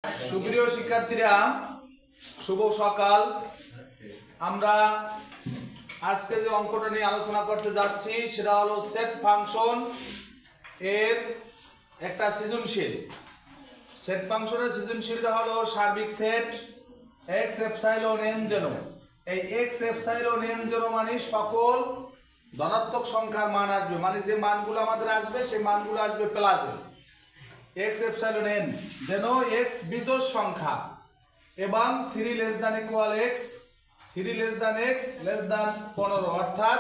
সুপ্রিয় শিক্ষার্থীরা, শুভ সকাল। আমরা আজকে যে অঙ্কটা নিয়ে আলোচনা করতে যাচ্ছি সেটা হলো সেট ফাংশন এর একটা সৃজনশীল। সেট ফাংশনের সৃজনশীলটা হলো সার্বিক সেট x এপসাইলন n যেন। এই x এপসাইলন n যেন মানে সকল ধনাত্মক সংখ্যার মান আসবে, মানে যে মানগুলো আমাদের আসবে সেই মানগুলো আসবে প্লাসে। x এপসাইলন n যেন x বিজোড় সংখ্যা এবং 3 less than equal x, 3 less than x less than 15, অর্থাৎ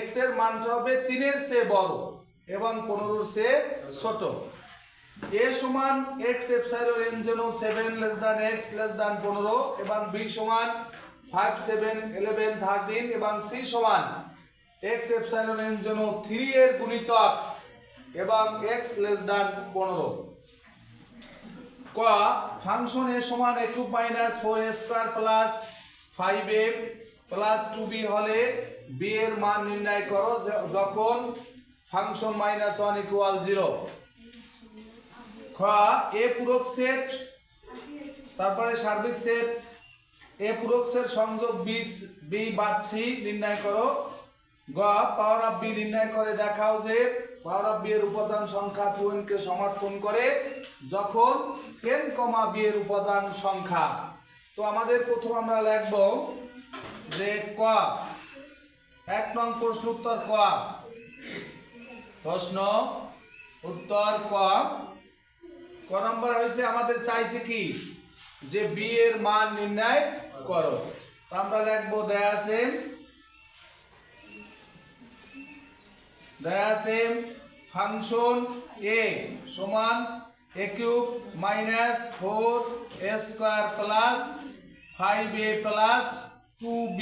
x এর মানটা হবে 3 এর চেয়ে বড় এবং 15 এর চেয়ে ছোট। a সমান x এপসাইলন n যেন 7 less than x less than 15 এবং b সমান 5 7 11 13 এবং c সমান x এপসাইলন n যেন 3 এর গুণিতক এবং x লেস দ্যান 15। ক ফাংশন a সমান a cube minus 4a square plus 5a plus 2b হলে b এর মান নির্ণয় করো যখন ফাংশন মাইনাস 1 ইকুয়াল 0। খ a পূরক সেট, তারপরে সার্বিক সেট a পূরক সেট সংযোগ b বাদ c নির্ণয় করো। গ পাওয়ার অফ b নির্ণয় করে দেখাও যে পাওয়ার অফ b এর উপাদান সংখ্যা 2n কে সমর্থন করে যখন n, b এর উপাদান সংখ্যা। তো আমাদের প্রথম আমরা লিখব যে ক 1 নং প্রশ্ন উত্তর ক, প্রশ্ন উত্তর ক নম্বর হয়েছে আমাদের চাইছে কি যে b এর মান নির্ণয় করো। তো আমরা লিখব দেয়া আছে ফাংশন a সমান a cube minus 4a square plus 5a plus 2b।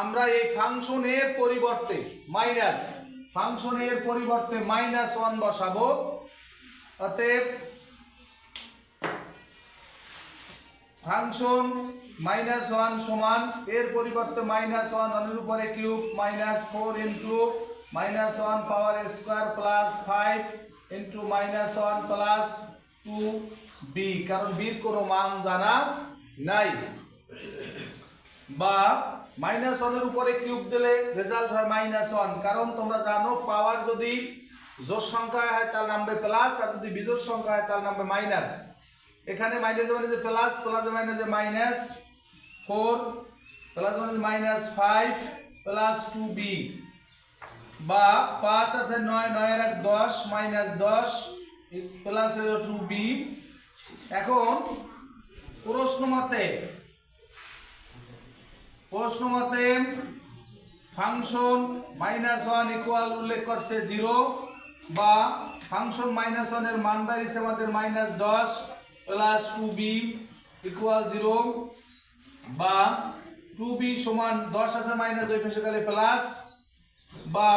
আমরা এই ফাংশনের পরিবর্তে মাইনাস 1 বসাবো। অতএব ফাংশন মাইনাস 1 সমান এর পরিবর্তে মাইনাস 1 অনের উপরে cube minus 4 into minus 1 power square plus 5 into minus 1 plus 2b, কারণ b এর কোনো মান জানা নাই। বা মাইনাস 1 এর উপরে কিউব দিলে রেজাল্ট হয় মাইনাস 1, কারণ তোমরা জানো পাওয়ার যদি জোড় সংখ্যা হয় তার নামবে প্লাস, আর যদি বিজোড় সংখ্যা হয় তার নামবে মাইনাস। এখানে মাইনাস মানে যে প্লাস, প্লাস মানে যে মাইনাস 4, প্লাস মানে যে মাইনাস 5 প্লাস 2b। বা 5 আছে 9, 9 এর 10 মাইনাস 10 প্লাস 2b। এখন প্রশ্ন মতে ফাংশন মাইনাস 1 ইকুয়াল উল্লেখ করছে 0, বা ফাংশন মাইনাস 1 এর মান দাঁড়িয়েছে আমাদের মাইনাস 10 প্লাস 2b ইকুয়াল 0, বা 2b সমান 10 আছে মাইনাস ওই পাশে গেলে প্লাস, বা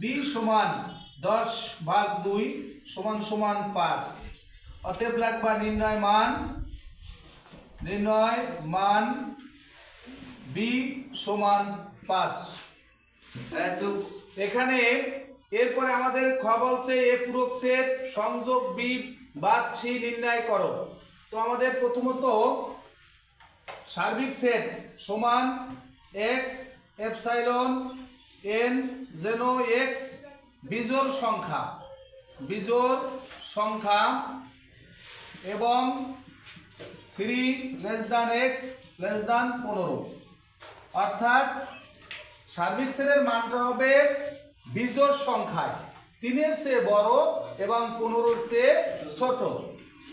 b সমান 10 ভাগ 2 সমান সমান 5। অতএব লিখবা নির্ণয় মান b সমান 5। এখানে এরপরে আমাদের খ বলছে a পূরক সেট সংযোগ b বাদ c নির্ণয় করো। তো আমাদের প্রথমত সার্বিক সেট সমান x এপসাইলন n যেন x বিজোড় সংখ্যা এবং 3 less than x less than 15, অর্থাৎ সার্বিক সেটের মানটা হবে বিজোড় সংখ্যায় 3 এর চেয়ে বড় এবং 15 এর চেয়ে ছোট।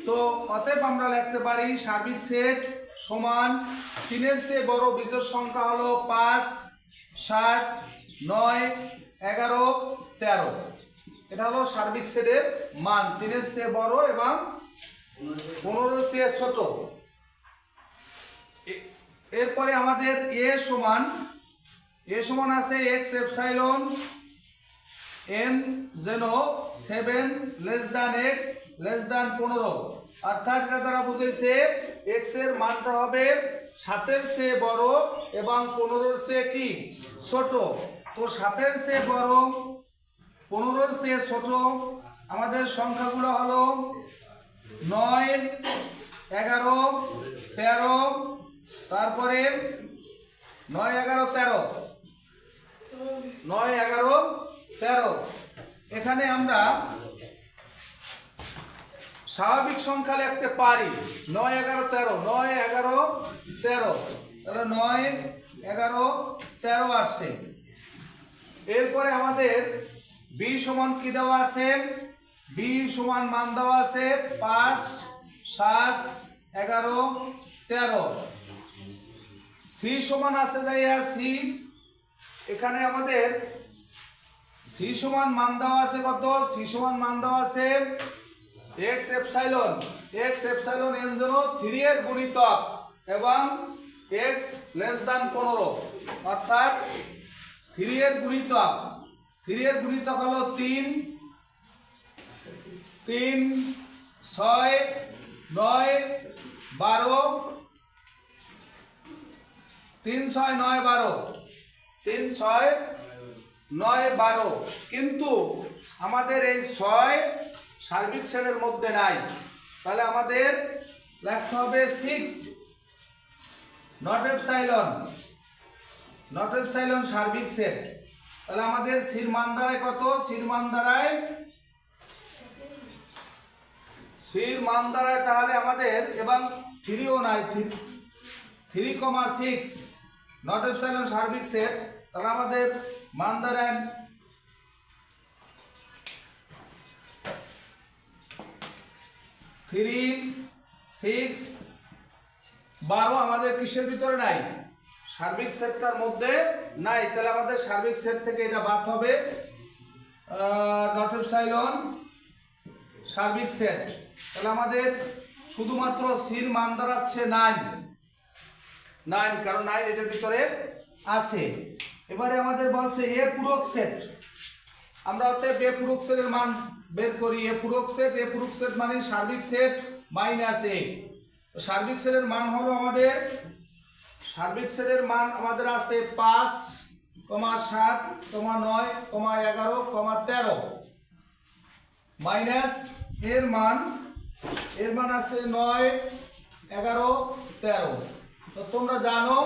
তো অতএব আমরা লিখতে পারি সার্বিক সেট সমান 3 এর চেয়ে বড় বিজোড় সংখ্যা হলো 5 7 9 11 13। এটা হলো সার্বিক সেটের মান, 3 এর চেয়ে বড় এবং 15 এর চেয়ে ছোট। এরপরে আমাদের a সমান আছে x এপসাইলন n যেন 7 less than x less than 15, অর্থাৎ এটা দ্বারা বুঝাইছে x এর মানটা হবে 7 এর চেয়ে বড় এবং 15 এর চেয়ে কি ছোট। তো 7 এর চেয়ে বড় 15 এর চেয়ে ছোট আমাদের সংখ্যাগুলো হলো 9, 11, 13, তারপরে 9, 11, 13, 9, 11, 13। এখানে আমরা স্বাভাবিক সংখ্যা লিখতে পারি 9, 11, 13, 9, 11, 13, তাহলে 9, 11, 13 আসছে। এরপরে আমাদের b সমান কি দেওয়া আছে? b সমান মান দেওয়া আছে 5, 7, 11, 13। c সমান আছে যাইয়া c, এখানে আমাদের c সমান মান দেওয়া আছে কত? c সমান মান দেওয়া আছে x এপসাইলন n জন্য 3 এর গুণিতক এবং x লেস দ্যান 15, অর্থাৎ 3 এর গুণিতক হলো 3, 3, 6, 9, 12, 3, 6, 9, 12, 3, 6, 9, 12। কিন্তু আমাদের এই 6 সার্বিক সেটের মধ্যে নাই, তাহলে আমাদের লিখতে হবে 6 নট এপসাইলন সার্বিক সেট। তাহলে আমাদের সির মান দাঁড়ায় কত? সির মান দাঁড়ায় তাহলে আমাদের এবং 3ও নাই, 3,6 নট এপসাইলন সার্বিক সেট, তাহলে আমাদের মান দাঁড়ায় 3, 6, 12 আমাদের কিসের ভিতরে নাই? সার্বিক সেটটার মধ্যে নাই। তাহলে আমাদের সার্বিক সেট থেকে এটা বাদ হবে নট এপসাইলন সার্বিক সেট। তাহলে আমাদের শুধুমাত্র সির মান দাঁড়াচ্ছে 9, কারণ 9 এটার ভিতরে আছে। এবারে আমাদের বলছে এ পূরক সেট। আমরা অতএব এ পূরক সেটের মান বের করি। এ পূরক সেট মানে সার্বিক সেট মাইনাস এ। তো সার্বিক সেটের মান হলো আমাদের আছে 5, 7, 9, 11, 13 মাইনাস এর মান আছে 9, 11, 13। তো তোমরা জানো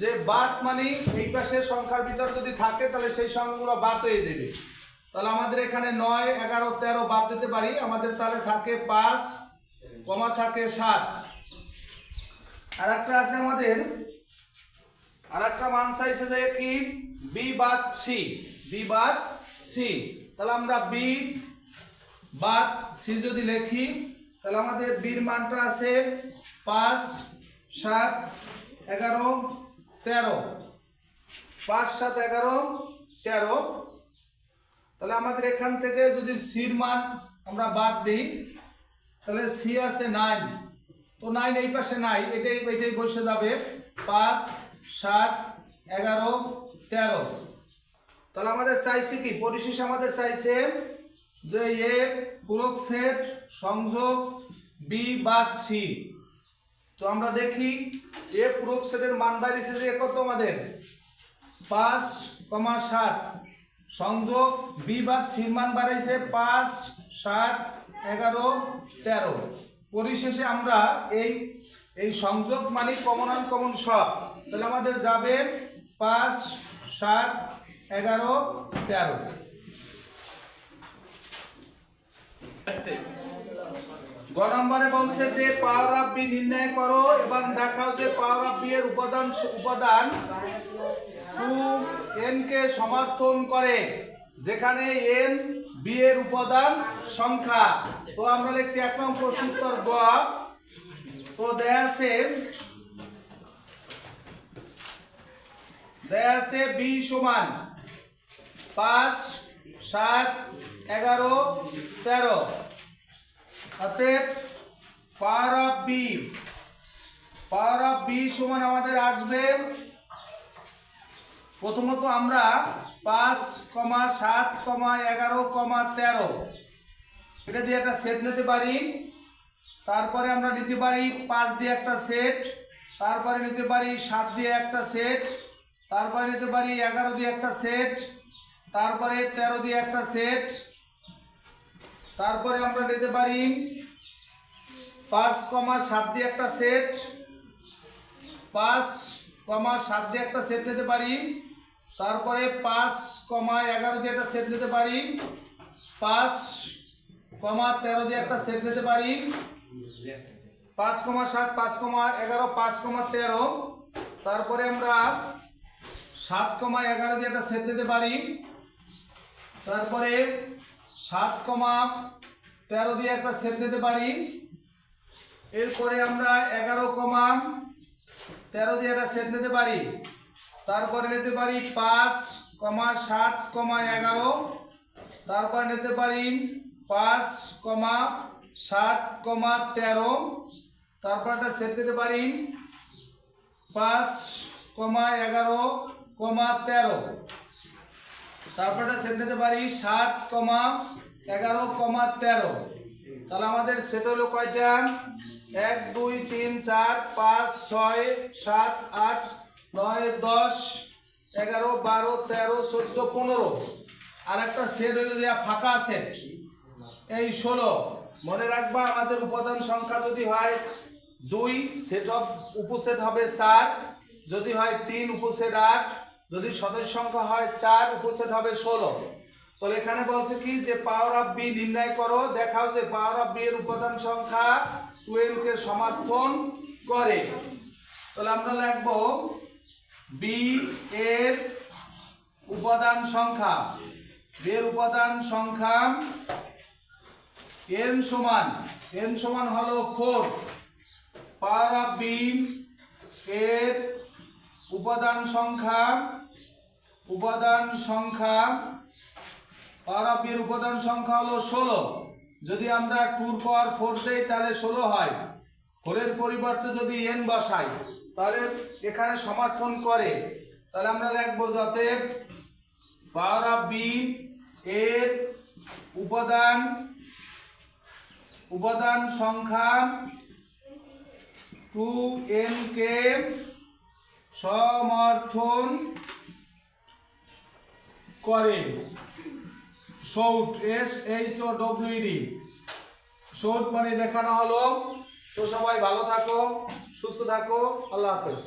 যে বাদ মানে এই পাশের সংখ্যার ভিতর যদি থাকে তাহলে সেই সংখ্যাগুলো বাদ হয়ে যাবে। তাহলে আমাদের এখানে 9, 11, 13 বাদ দিতে পারি। আমাদের তাহলে থাকে 5, থাকে 7। আর একটা আছে আমাদের, আর একটা মান চাইছে যে কি b বাদ c। তাহলে আমরা b বাদ c যদি লিখি তাহলে আমাদের b এর মানটা আছে 5, 7, 11, 13, 5, 7, 11, 13। তাহলে আমাদের এখান থেকে যদি সির মান আমরা বাদ দিই তাহলে সি আছে 9, তো 9 এই পাশে নাই, এটাই বসে যাবে 5, 7, 11, 13। তাহলে আমাদের চাইছে কি? পরিশেষে আমাদের চাইছে যে এ পূরক সেট সংযোগ বি বাদ সি। তো আমরা দেখি এ পূরক সেটের মান বাড়িয়েছে যে কত আমাদের 5, 7 সংযোগ বি বাদ সির মান বাড়াইছে 5, 7, 11, 13। পরিশেষে আমরা এই সংযোগ মানে কমন সব, তাহলে আমাদের যাবে 5, 7, 11, 13। গ নম্বরে বলছে যে পাওয়ার অফ বি নির্ণয় করো এবং দেখাও যে পাওয়ার অফ বি এর উপাদান 2n কে সমর্থন করে, যেখানে n বি এর উপাদান সংখ্যা। তো আমরা লিখছি 1 নং প্রশ্ন উত্তর গ। তো দেয়া আছে b সমান 5, 7, 11, 13। অতএব পাওয়ার অফ বি সমান আমাদের আসবে, প্রথমত আমরা 5, 7, 11, 13 এটা দিয়ে একটা সেট নিতে পারি। তারপরে আমরা নিতে পারি 5 দিয়ে একটা সেট, তারপরে নিতে পারি 7 দিয়ে একটা সেট, তারপরে নিতে পারি 11 দিয়ে একটা সেট, তারপরে 13 দিয়ে একটা সেট, তারপরে আমরা নিতে পারি 5,7 দিয়ে একটা সেট, 5,7 দিয়ে একটা সেট নিতে পারি। তারপরে 5,11 দিয়ে একটা সেট নিতে পারি, 5,13 দিয়ে একটা সেট নিতে পারি, 5,7, 5,11, 5,13। তারপরে আমরা 7,11 দিয়ে একটা সেট নিতে পারি। তারপরে 7,13 দিয়ে একটা সেট নিতে পারি। এরপরে আমরা 11,13 দিয়ে একটা সেট নিতে পারি। তারপরে নিতে পারি 5,7,11। তারপর নিতে পারি 5,7,13। তারপর একটা সেট নিতে পারি 5,11,13। তারপর একটা সেট নিতে পারি 7,11,13। তাহলে আমাদের সেট হলো কয়টা? 1 2 3 4 5 6 7 8 9 10 11 12 13 14 15। আর একটা সেট হলো যে ফাঁকা সেট, এই 16। মনে রাখবা আমাদের উপাদান সংখ্যা যদি হয় 2, সেট অফ উপসেট হবে 4, যদি হয় 3 উপসেট 8, যদি সদস্য সংখ্যা হয় 4 উপসেট হবে 16। তাহলে এখানে বলছে কি যে পাওয়ার অফ বি নির্ণয় করো, দেখাও যে পাওয়ার অফ বি এর উপাদান সংখ্যা 12 কে সমর্থন করে। তাহলে আমরা লিখব বি এর উপাদান সংখ্যা, বি এর উপাদান সংখ্যা n সমান হলো 4। পাওয়ার অফ বি এর উপাদান সংখ্যা পাওয়ার অফ বি এর উপাদান সংখ্যা হলো 16। যদি আমরা 2 এর পাওয়ার 4 দেই তাহলে 16 হয়। 4 এর পরিবর্তে যদি n বসাই তাহলে এখানে সমর্থন করে। তাহলে আমরা লিখব যাতে পাওয়ার অফ বি এর উপাদান সংখ্যা 2n কে সমর্থন করে। শর্ট SHOWED, শর্ট মানে দেখানো হলো। তো সবাই ভালো থাকো, সুস্থ থাকো, আল্লাহ হাফেজ।